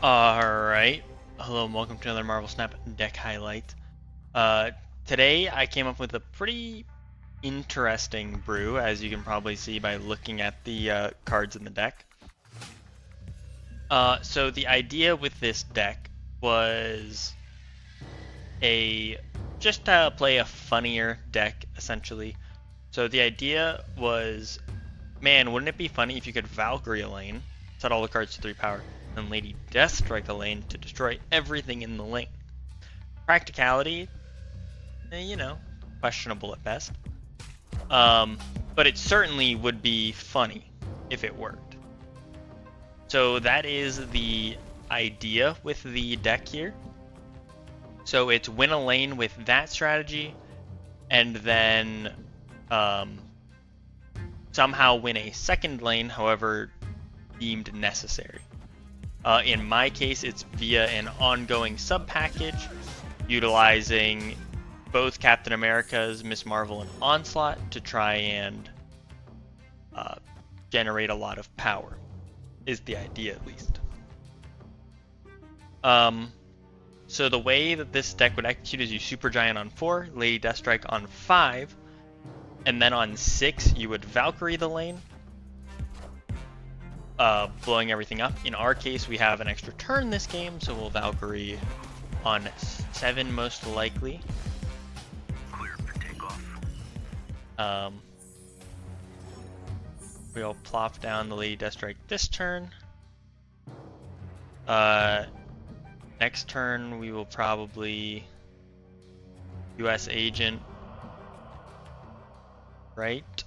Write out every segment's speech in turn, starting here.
Alright, hello and welcome to another Marvel Snap deck highlight. Today I came up with a pretty interesting brew, as you can probably see by looking at the cards in the deck. So the idea with this deck was just to play a funnier deck, essentially. So the idea was, man, wouldn't it be funny if you could Valkyrie a lane, set all the cards to 3 power, and Lady Deathstrike a lane to destroy everything in the lane. Practicality, questionable at best. But it certainly would be funny if it worked. So that is the idea with the deck here. So it's win a lane with that strategy, and then somehow win a second lane, however deemed necessary. In my case, it's via an ongoing sub-package, utilizing both Captain America's, Miss Marvel, and Onslaught to try and generate a lot of power, is the idea at least. So the way that this deck would execute is you Supergiant on 4, Lady Deathstrike on 5, and then on 6 you would Valkyrie the lane, blowing everything up. In our case, we have an extra turn this game, so we'll Valkyrie on 7 most likely. Clear for takeoff. We'll plop down the Lady Deathstrike this turn. Next turn we will probably US Agent, right?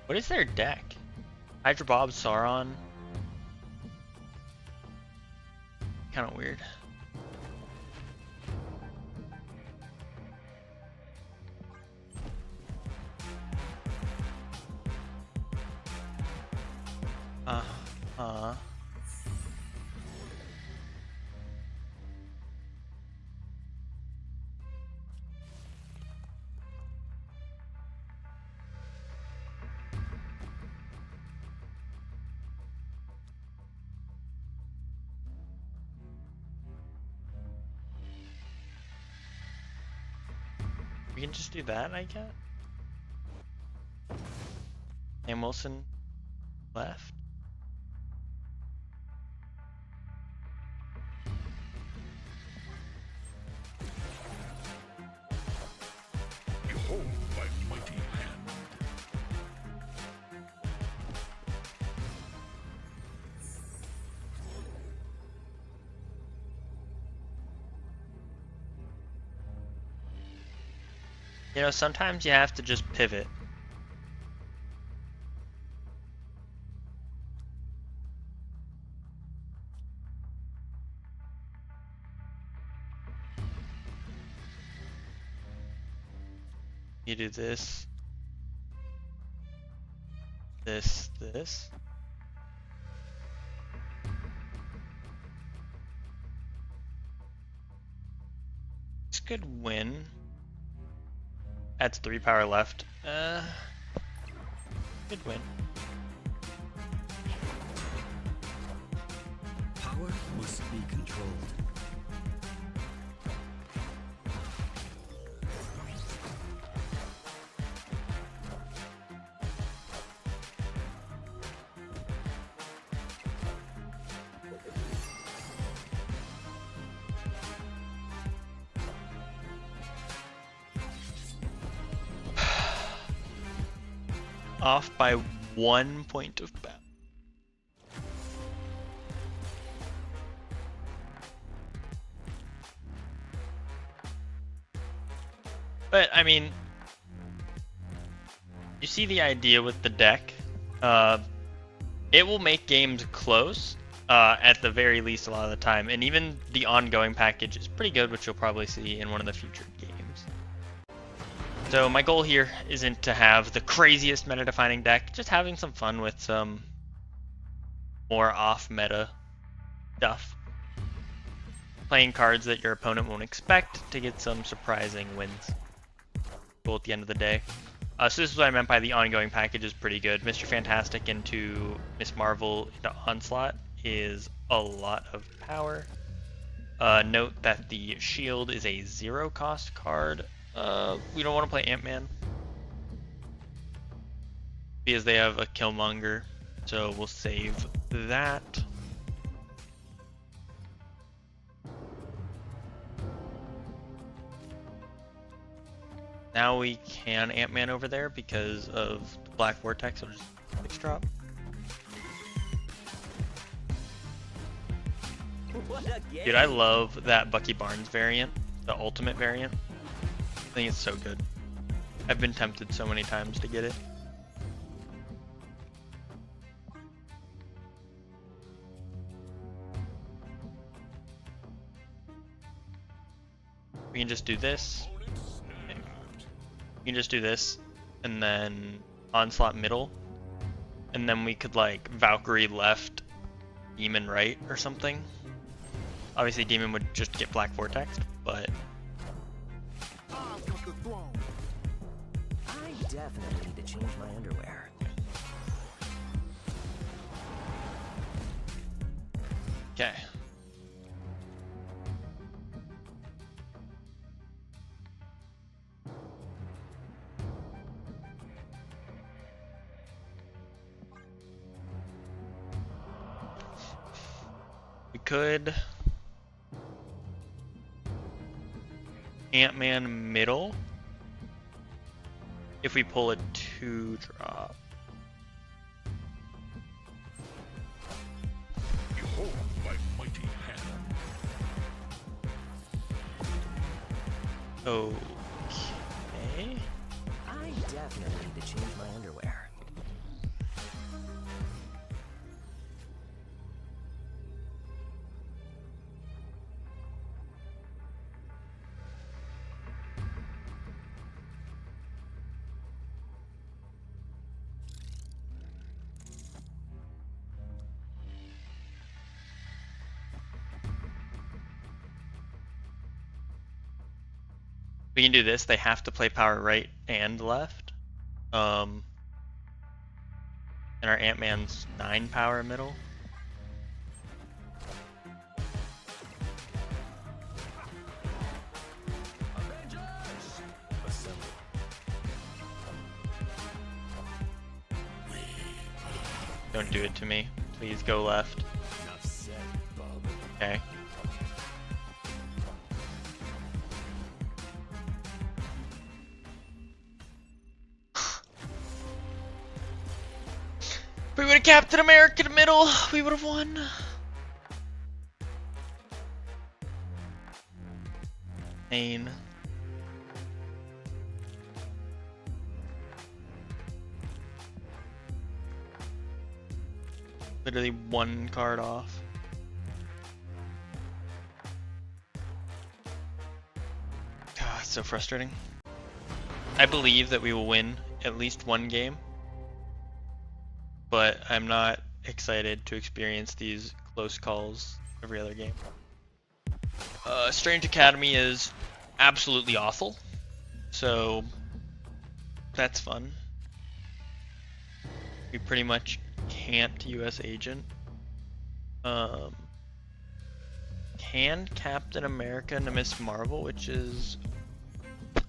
What is their deck? Hydra Bob, Sauron? Kind of weird. We can just do that, I guess. And Wilson left. Behold my mighty hand. You know, sometimes you have to just pivot. You do this, this. This could win. Adds 3 power left. Good win. Power must be controlled. Off by 1 point of battle. But I mean, you see the idea with the deck. It will make games close, at the very least a lot of the time, and even the ongoing package is pretty good, which you'll probably see in one of the future games. So my goal here isn't to have the craziest meta-defining deck, just having some fun with some more off-meta stuff. Playing cards that your opponent won't expect to get some surprising wins. Cool at the end of the day. So this is what I meant by the ongoing package is pretty good. Mr. Fantastic into Miss Marvel into Onslaught is a lot of power. Note that the shield is a 0 cost card. We don't want to play Ant-Man because they have a Killmonger, so we'll save that. Now we can Ant-Man over there because of the Black Vortex, so just 6 drop. Dude, I love that Bucky Barnes variant, the ultimate variant. I think it's so good. I've been tempted so many times to get it. We can just do this. You can just do this, and then Onslaught middle, and then we could like Valkyrie left, Demon right, or something. Obviously Demon would just get Black Vortex, but I definitely need to change my underwear. okay. We could Ant-Man middle if we pull a 2 drop. Behold my mighty hand. Okay. I definitely need to change my underwear. We can do this. They have to play power right and left. And our Ant-Man's 9 power middle. Don't do it to me. Please go left. Enough said, bub. Okay. If we would have Captain America in the middle, we would have won. Pain. Literally 1 card off. God, it's so frustrating. I believe that we will win at least 1 game, but I'm not excited to experience these close calls every other game. Strange Academy is absolutely awful, so that's fun. We pretty much can't US Agent. Can Captain America into Miss Marvel, which is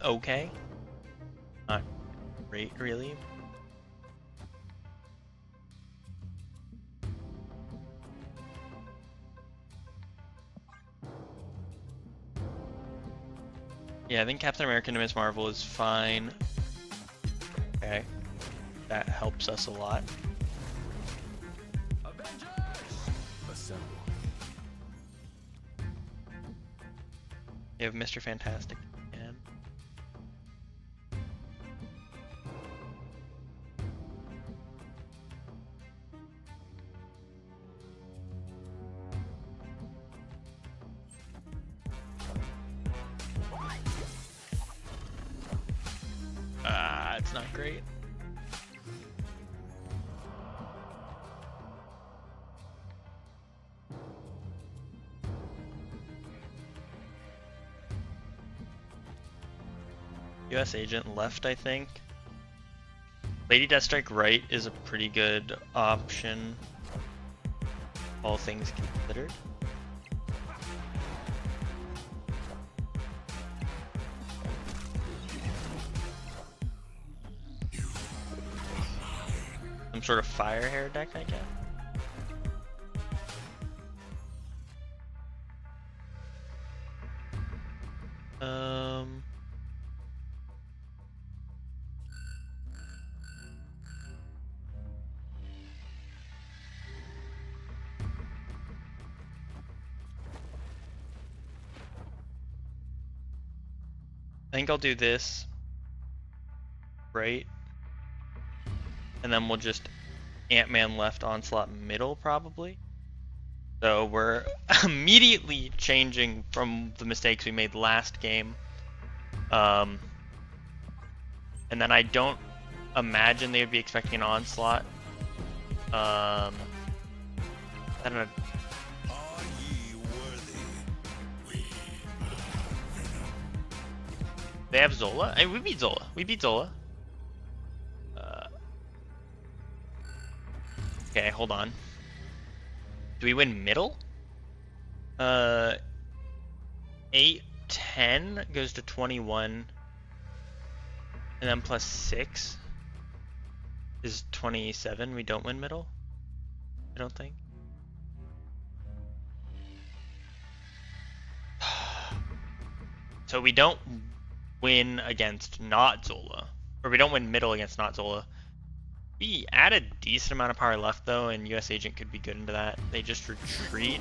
okay. Not great, really. Yeah, I think Captain America into Miss Marvel is fine. Okay. That helps us a lot. Assemble. You have Mr. Fantastic again. It's not great. US Agent left, I think. Lady Deathstrike right is a pretty good option, all things considered. Some sort of fire hair deck, I guess. I think I'll do this, right? And then we'll just Ant-Man left, Onslaught middle, probably. So we're immediately changing from the mistakes we made last game. And then I don't imagine they would be expecting an Onslaught. I don't know. Are ye worthy? They have Zola? Hey, we beat Zola. We beat Zola. Okay, hold on. Do we win middle? 8, 10 goes to 21. And then plus 6 is 27. We don't win middle? I don't think. So we don't win against not Zola. Or we don't win middle against not Zola. We add a decent amount of power left though, and US Agent could be good into that. They just retreat.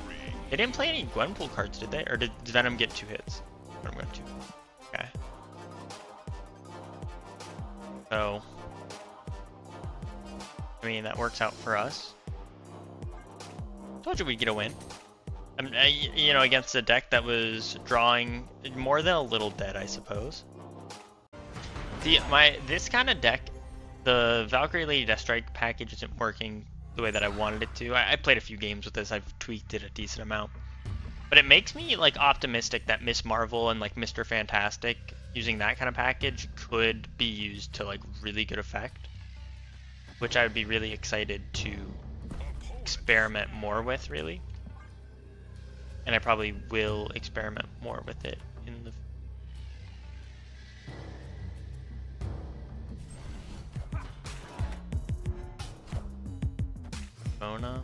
They didn't play any Gwenpool cards, did they? Or did Venom get 2 hits? Venom got 2. Okay. So, I mean, that works out for us. Told you we'd get a win. You know, against a deck that was drawing more than a little dead, I suppose. See, this kind of deck, the Valkyrie Lady Deathstrike package isn't working the way that I wanted it to. I played a few games with this. I've tweaked it a decent amount. But it makes me like optimistic that Miss Marvel and like Mr. Fantastic using that kind of package could be used to like really good effect, which I would be really excited to experiment more with, really. And I probably will experiment more with it in the Bona.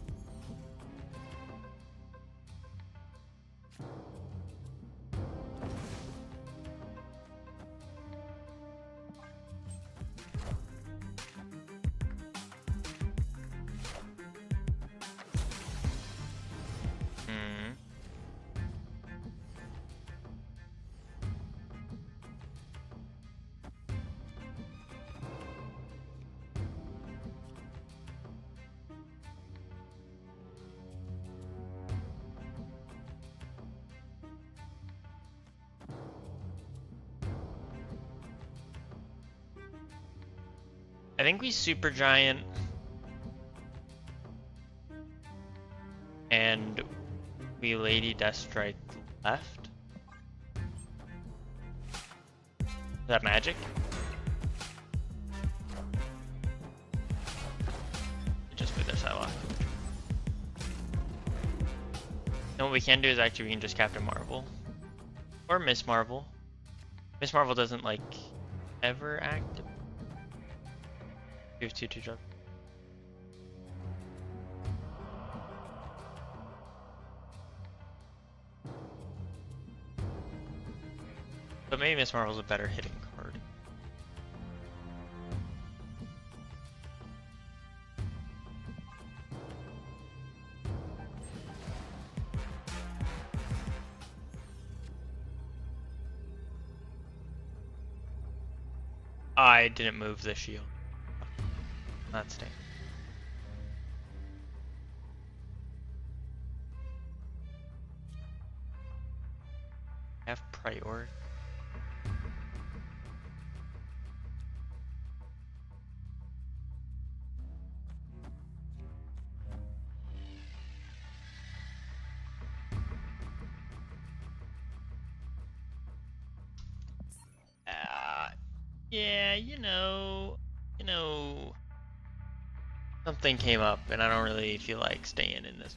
I think we Supergiant and we Lady Deathstrike left. Is that magic? Just put their Psylocke. And what we can do is actually we can just Captain Marvel. Or Miss Marvel. Miss Marvel doesn't like ever active. Give 2 drop. But maybe Miss Marvel's a better hitting card. I didn't move the shield. That's staying. Have priority. Yeah, you know. something came up, and I don't really feel like staying in this.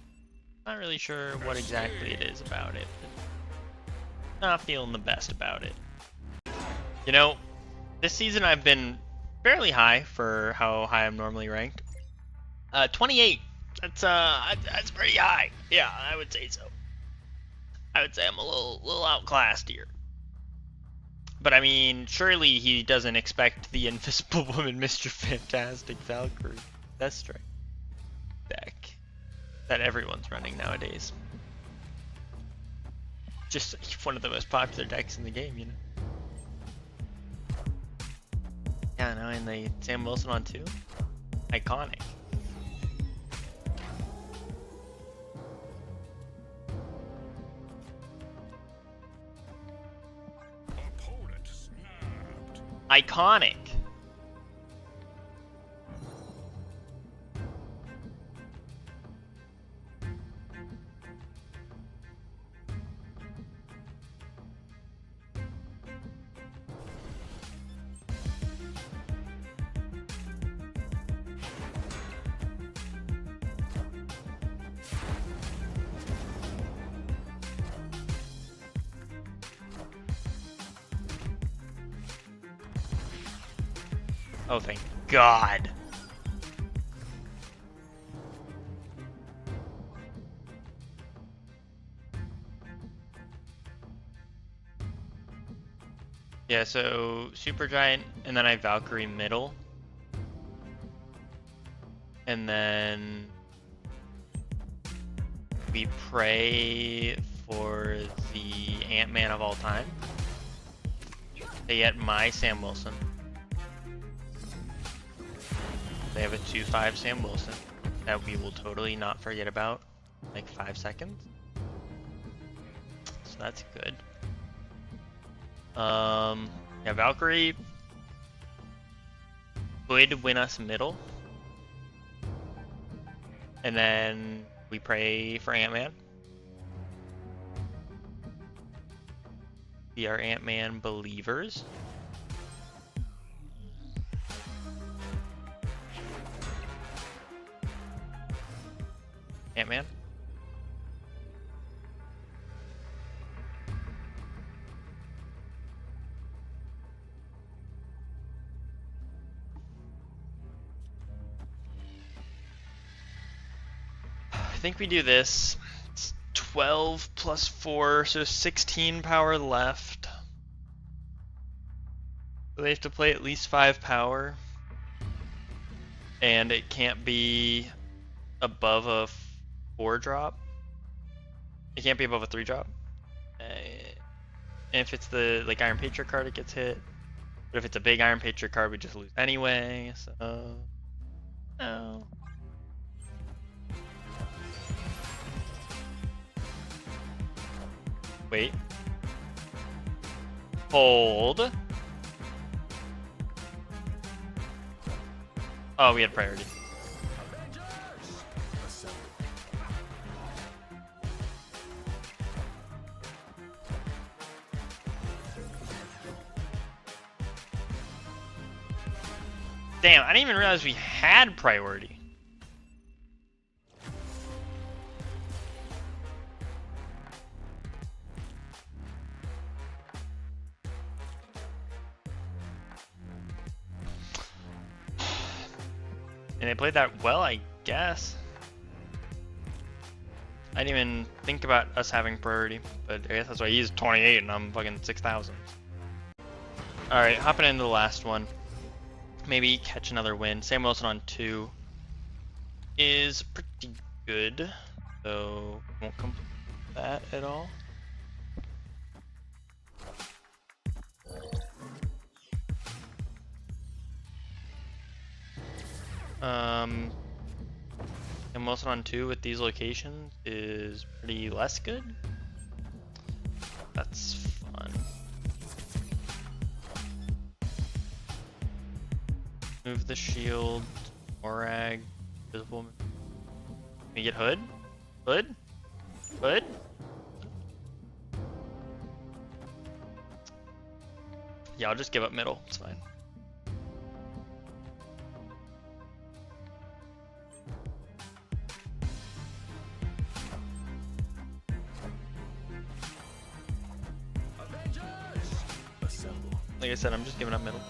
Not really sure what exactly it is about it. But not feeling the best about it. You know, this season I've been fairly high for how high I'm normally ranked. 28. That's pretty high. Yeah, I would say so. I would say I'm a little outclassed here. But I mean, surely he doesn't expect the Invisible Woman, Mr. Fantastic, Valkyrie, Deathstrike deck that everyone's running nowadays. Just one of the most popular decks in the game, you know. Yeah, no, and the Sam Wilson on 2, iconic. Opponent snapped. Iconic. Oh, thank God. Yeah, so Supergiant, and then I Valkyrie middle. And then we pray for the Ant-Man of all time. They get my Sam Wilson. They have a 2-5 Sam Wilson that we will totally not forget about in like 5 seconds. So that's good. Yeah, Valkyrie would win us middle. And then we pray for Ant-Man. We are Ant-Man believers. Ant-Man. I think we do this. It's 12 plus 4, so 16 power left. So they have to play at least 5 power. And it can't be above a 4 drop. It can't be above a 3 drop. And if it's the like Iron Patriot card, it gets hit. But if it's a big Iron Patriot card, we just lose anyway. So no. Wait. Hold. Oh, we had priority. Assemble. Damn, I didn't even realize we had priority. And they played that well, I guess. I didn't even think about us having priority, but I guess that's why he's 28 and I'm fucking 6,000. Alright, hopping into the last one. Maybe catch another win. Sam Wilson on 2 is pretty good, so won't complete that at all. And Wilson on 2 with these locations is pretty less good. That's fun. Move the shield, Morag, visible. Can we get Hood? Hood? Hood? Yeah, I'll just give up middle. It's fine. Like I said, I'm just giving up middle.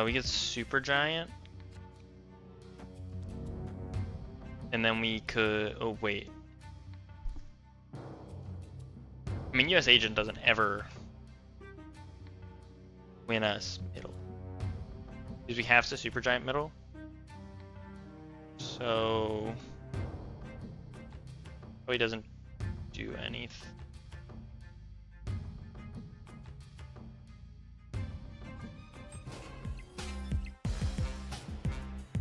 We get Supergiant. And then we could... Oh, wait. I mean, US Agent doesn't ever win us middle. Because we have to Supergiant middle. So... Oh, he doesn't do anything.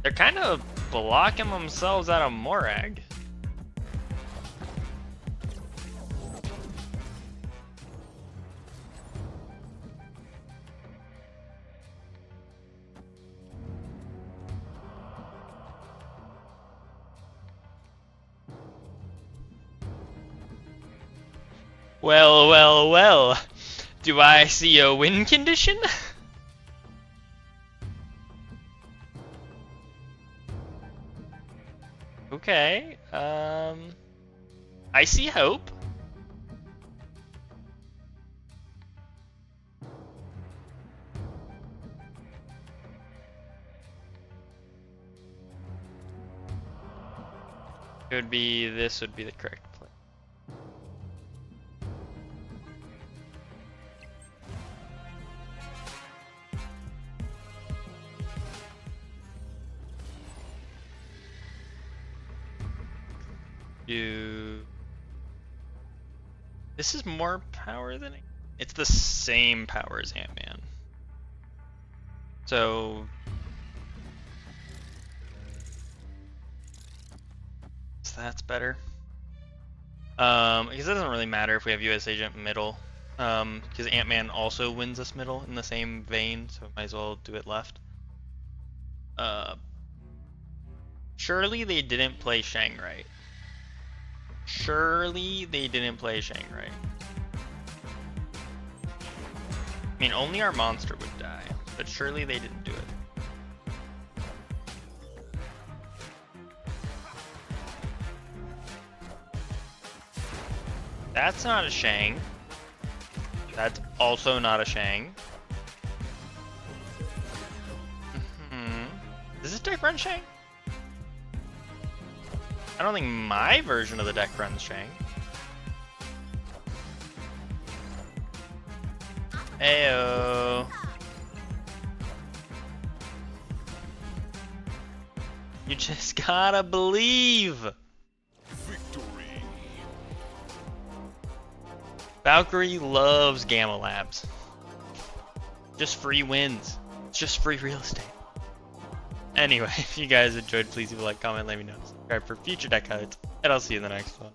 They're kind of blocking themselves out of Morag. Well, well, well. Do I see a win condition? Okay, I see hope. It would be, this would be the correct play. This is more power than it's the same power as Ant-Man. So that's better. Because it doesn't really matter if we have US Agent middle. Because Ant-Man also wins us middle in the same vein, so might as well do it left. Surely they didn't play Shang right. Surely they didn't play Shang right. I mean, only our monster would die, but surely they didn't do it. That's not a Shang. That's also not a Shang. Does this deck run Shang? I don't think my version of the deck runs Shang. Ayo. You just gotta believe. Victory. Valkyrie loves Gamma Labs. Just free wins. It's just free real estate. Anyway, if you guys enjoyed, please leave a like, comment, let me know. Subscribe for future deck highlights, and I'll see you in the next one.